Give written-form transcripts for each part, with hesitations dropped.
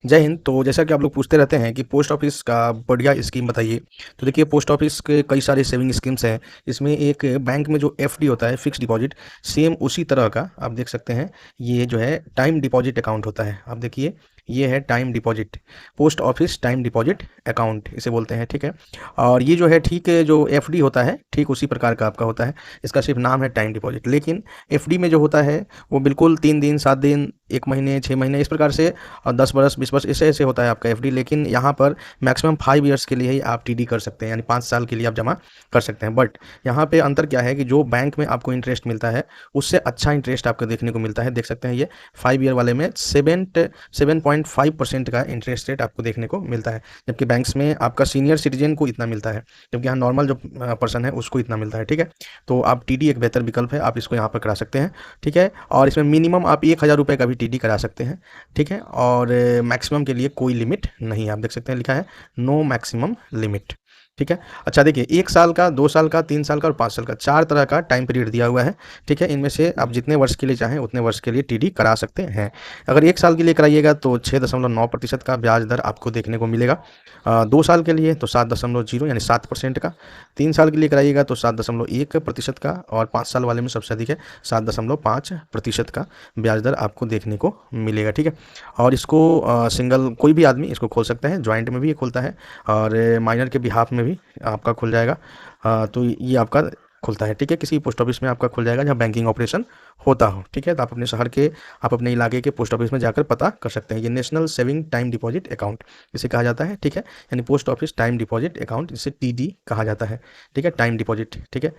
जय हिंद। तो जैसा कि आप लोग पूछते रहते हैं कि पोस्ट ऑफिस का बढ़िया स्कीम बताइए। तो देखिए, पोस्ट ऑफिस के कई सारे सेविंग स्कीम्स हैं। इसमें एक बैंक में जो एफडी होता है, फिक्स डिपॉजिट, सेम उसी तरह का आप देख सकते हैं। ये जो है टाइम डिपॉजिट अकाउंट होता है। आप देखिए, ये है time deposit, post office time deposit account इसे बोलते हैं, ठीक है। और ये जो है ठीक है, जो एफडी होता है ठीक उसी प्रकार का आपका होता है। इसका सिर्फ नाम है टाइम डिपॉजिट। लेकिन एफडी में जो होता है वो बिल्कुल 3 दिन 7 दिन 1 महीने 6 महीने इस प्रकार से, और 10 बरस 20 बरस ऐसे ऐसे होता है आपका एफडी। लेकिन यहाँ पर मैक्सिमम 5 ईयर्स के लिए ही आप टीडी कर सकते हैं, यानी 5 साल के लिए आप जमा कर सकते हैं। बट यहाँ पे अंतर क्या है कि जो बैंक में आपको इंटरेस्ट मिलता है उससे अच्छा इंटरेस्ट आपको देखने को मिलता है। देख सकते हैं ये 5 ईयर वाले में 7.5% का इंटरेस्ट रेट आपको देखने को मिलता है, जबकि बैंक्स में आपका सीनियर सिटीजन को इतना मिलता है, जबकि यहाँ नॉर्मल जो पर्सन है उसको इतना मिलता है, ठीक है। तो आप टीडी एक बेहतर विकल्प है, आप इसको यहाँ पर करा सकते हैं, ठीक है। और इसमें मिनिमम आप 1,000 रुपये का भी टीडी करा सकते हैं, ठीक है। और मैक्सिमम के लिए कोई लिमिट नहीं है। आप देख सकते हैं लिखा है नो मैक्सिमम लिमिट, ठीक है। अच्छा देखिए, 1 साल का, 2 साल का, 3 साल का और 5 साल का, 4 तरह का टाइम पीरियड दिया हुआ है, ठीक है। इनमें से आप जितने वर्ष के लिए चाहें उतने वर्ष के लिए टीडी करा सकते हैं। अगर 1 साल के लिए कराइएगा तो 6.9% का ब्याज दर आपको देखने को मिलेगा। 2 साल के लिए तो 7.0 यानी 7% का। 3 साल के लिए कराइएगा तो 7.1% का, और 5 साल वाले में सबसे अधिक है 7.5% का ब्याज दर आपको देखने को मिलेगा, ठीक है। और इसको सिंगल कोई भी आदमी इसको खोल सकता है, ज्वाइंट में भी ये खोलता है, और माइनर के बिहाफ में भी आपका खुल जाएगा। तो ये आपका खुलता है, ठीक है। किसी पोस्ट ऑफिस में आपका खुल जाएगा जहाँ बैंकिंग ऑपरेशन होता हो, ठीक है। तो आप अपने शहर के, आप अपने इलाके के पोस्ट ऑफिस में जाकर पता कर सकते हैं। ये national saving time deposit account इसे कहा जाता है, ठीक है। यानी post office time deposit account, इसे टीडी कहा जाता है, ठीक है, टाइम डिपॉजिट, ठीक है।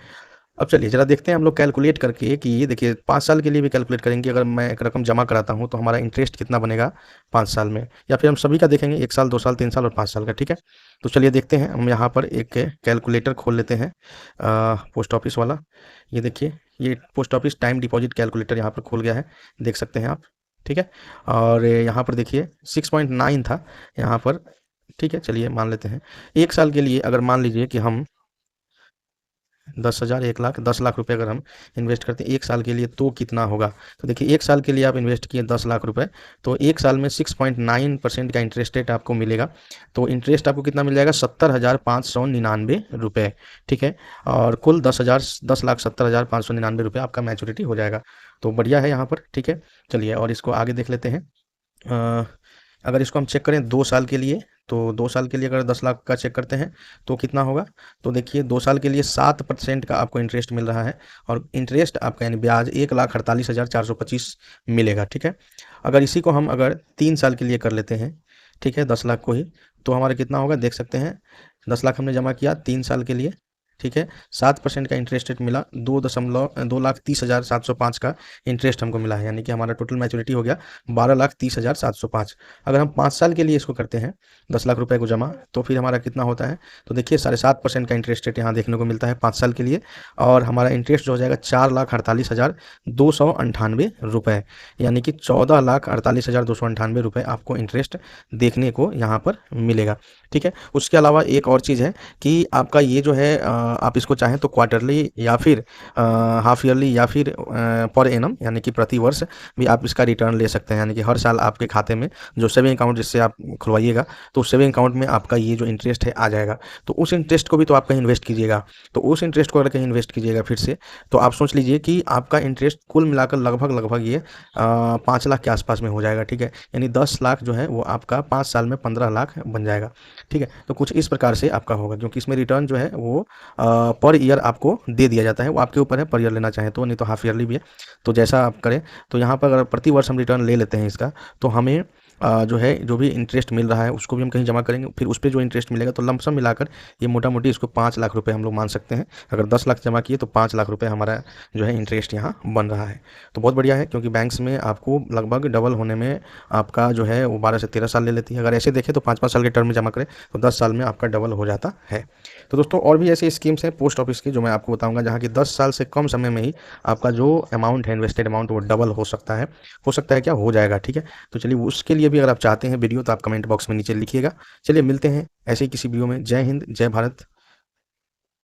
अब चलिए ज़रा देखते हैं हम लोग कैलकुलेट करके कि ये देखिए 5 साल के लिए भी कैलकुलेट करेंगे। अगर मैं एक रकम जमा कराता हूँ तो हमारा इंटरेस्ट कितना बनेगा 5 साल में, या फिर हम सभी का देखेंगे 1 साल 2 साल 3 साल और 5 साल का, ठीक है। तो चलिए देखते हैं, हम यहाँ पर एक कैलकुलेटर खोल लेते हैं, पोस्ट ऑफिस वाला। ये देखिए, ये post office time deposit calculator यहाँ पर खुल गया है, देख सकते हैं आप, ठीक है। और यहाँ पर देखिए 6.9 था यहाँ पर, ठीक है। चलिए मान लेते हैं 1 साल के लिए, अगर मान लीजिए कि हम 10,000 1 लाख 10 लाख रुपए अगर हम इन्वेस्ट करते हैं 1 साल के लिए तो कितना होगा। तो देखिए 1 साल के लिए आप इन्वेस्ट किए 10 लाख रुपए, तो 1 साल में 6.9% का इंटरेस्ट रेट आपको मिलेगा। तो इंटरेस्ट आपको कितना मिल जाएगा, 70,599 रुपये, ठीक है। और कुल 10,70,599 रुपये आपका मैच्योरिटी हो जाएगा। तो बढ़िया है यहाँ पर, ठीक है। चलिए और इसको आगे देख लेते हैं। अगर इसको हम चेक करें 2 साल के लिए, तो 2 साल के लिए अगर 10 लाख का चेक करते हैं तो कितना होगा। तो देखिए 2 साल के लिए 7% का आपको इंटरेस्ट मिल रहा है, और इंटरेस्ट आपका यानी ब्याज 1,48,425 मिलेगा, ठीक है। अगर इसी को हम अगर 3 साल के लिए कर लेते हैं, ठीक है, 10 लाख को ही, तो हमारा कितना होगा देख सकते हैं। 10 लाख हमने जमा किया 3 साल के लिए, ठीक है। 7% का इंटरेस्ट रेट मिला, 2,30,705 का इंटरेस्ट हमको मिला है, यानी कि हमारा टोटल मैच्योरिटी हो गया 12,30,705। अगर हम 5 साल के लिए इसको करते हैं 10 लाख रुपए को जमा, तो फिर हमारा कितना होता है। तो देखिए 7.5% का इंटरेस्ट रेट यहाँ देखने को मिलता है 5 साल के लिए, और हमारा इंटरेस्ट जो हो जाएगा 4,48,298 रुपये, यानी कि 14,48,298 रुपये आपको इंटरेस्ट देखने को यहाँ पर मिलेगा, ठीक है। उसके अलावा एक और चीज़ है कि आपका ये जो है आप इसको चाहें तो क्वार्टरली या फिर हाफ ईयरली या फिर पर एनम यानी कि प्रति वर्ष भी आप इसका रिटर्न ले सकते हैं। यानी कि हर साल आपके खाते में जो सेविंग अकाउंट जिससे आप खुलवाइएगा, तो उस सेविंग अकाउंट में आपका ये जो इंटरेस्ट है आ जाएगा। तो उस इंटरेस्ट को भी तो आप कहीं इन्वेस्ट कीजिएगा, तो उस इंटरेस्ट को अगर कहीं इन्वेस्ट कीजिएगा फिर से, तो आप सोच लीजिए कि आपका इंटरेस्ट कुल मिलाकर लगभग ये 5 लाख के आसपास में हो जाएगा, ठीक है। यानी 10 लाख जो है वो आपका 5 साल में 15 लाख बन जाएगा, ठीक है। तो कुछ इस प्रकार से आपका होगा, क्योंकि इसमें रिटर्न जो है वो पर ईयर आपको दे दिया जाता है। वो आपके ऊपर है, पर ईयर लेना चाहें तो, नहीं तो हाफ ईयरली भी है, तो जैसा आप करें। तो यहाँ पर अगर प्रति वर्ष हम रिटर्न ले लेते हैं इसका, तो हमें जो है जो भी इंटरेस्ट मिल रहा है उसको भी हम कहीं जमा करेंगे, फिर उस पर जो इंटरेस्ट मिलेगा, तो लमसम मिलाकर ये मोटा मोटी इसको 5 लाख रुपए हम लोग मान सकते हैं। अगर 10 लाख जमा किए तो 5 लाख रुपए हमारा जो है इंटरेस्ट यहाँ बन रहा है। तो बहुत बढ़िया है, क्योंकि बैंक्स में आपको लगभग डबल होने में आपका जो है वो 12 से 13 साल ले लेती है। अगर ऐसे देखें तो 5-5 साल के टर्म में जमा करें तो 10 साल में आपका डबल हो जाता है। तो दोस्तों और भी ऐसी स्कीम्स हैं पोस्ट ऑफिस की जो मैं आपको बताऊंगा, जहाँ की 10 साल से कम समय में ही आपका जो अमाउंट है, इन्वेस्टेड अमाउंट, वो डबल हो सकता है। हो सकता है क्या, हो जाएगा, ठीक है। तो चलिए उसके लिए भी अगर आप चाहते हैं वीडियो, तो आप कमेंट बॉक्स में नीचे लिखिएगा। चलिए मिलते हैं ऐसे ही किसी वीडियो में। जय हिंद, जय भारत।